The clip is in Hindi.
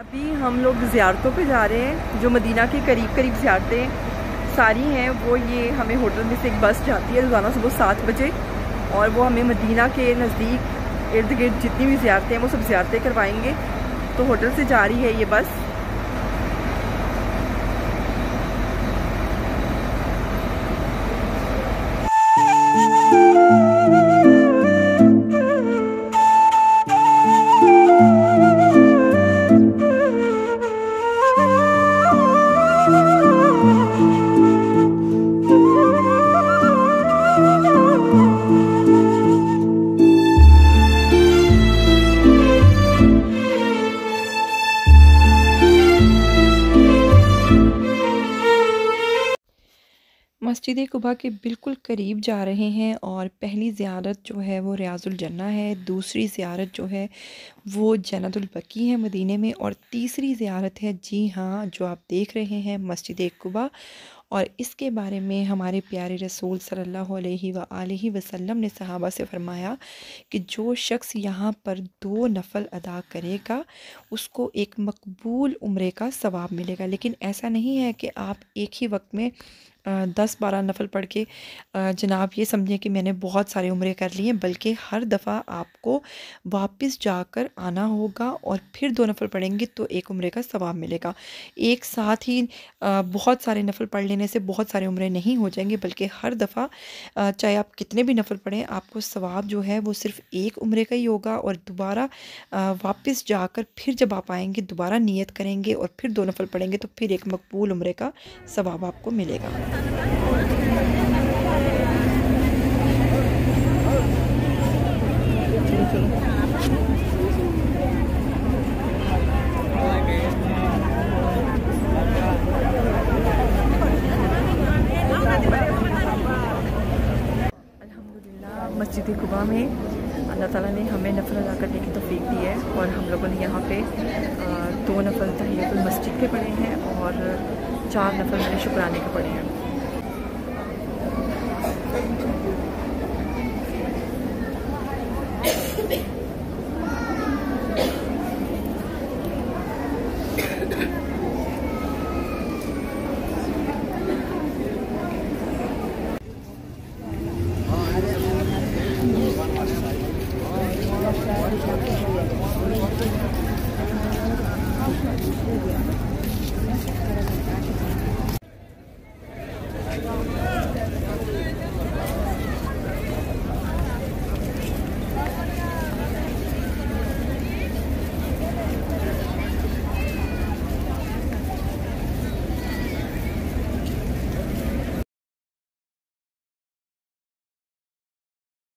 अभी हम लोग ज़ियारतों पे जा रहे हैं। जो मदीना के करीब करीब ज़ियारतें सारी हैं वो ये हमें होटल में से एक बस जाती है रोज़ाना सुबह 7 बजे, और वो हमें मदीना के नज़दीक इर्द गिर्द जितनी भी ज़ियारतें हैं वो सब ज़ियारतें करवाएंगे। तो होटल से जा रही है ये बस। मस्जिद कुबा के बिल्कुल करीब जा रहे हैं और पहली ज़ियारत जो है वो रियाजुल जन्ना है, दूसरी ज़ियारत जो है वो जन्नतुल बकी है मदीने में, और तीसरी ज़ियारत है जी हाँ जो आप देख रहे हैं मस्जिद कुबा। और इसके बारे में हमारे प्यारे रसूल सल्लल्लाहु अलैहि वसल्लम ने सहाबा से फ़रमाया कि जो शख्स यहाँ पर 2 नफ़ल अदा करेगा उसको एक मकबूल उम्रे का सवाब मिलेगा। लेकिन ऐसा नहीं है कि आप एक ही वक्त में 10-12 नफ़ल पढ़ के जनाब ये समझें कि मैंने बहुत सारे उम्रे कर लिए, बल्कि हर दफ़ा आपको वापस जाकर आना होगा और फिर 2 नफ़ल पढ़ेंगे तो एक उम्रे का सवाब मिलेगा। एक साथ ही बहुत सारे नफ़ल पढ़ लेने से बहुत सारे उम्रे नहीं हो जाएंगे, बल्कि हर दफ़ा चाहे आप कितने भी नफ़ल पढ़ें आपको सवाब जो है वो सिर्फ़ एक उम्रे का ही होगा। और दोबारा वापस जाकर फिर जब आप आएंगे दोबारा नियत करेंगे और फिर 2 नफ़ल पढ़ेंगे तो फिर एक मकबूल उम्रे का सवाब आपको मिलेगा। मस्जिद कुबा में अल्लाह ताला ने हमें नफ़ल अदा करने की तौफीक दी है, और हम लोगों ने यहाँ पे 2 नफ़ल तहियतुल मस्जिद के पढ़े हैं और 4 नफ़ल मैंने शुक्राने के पढ़े हैं।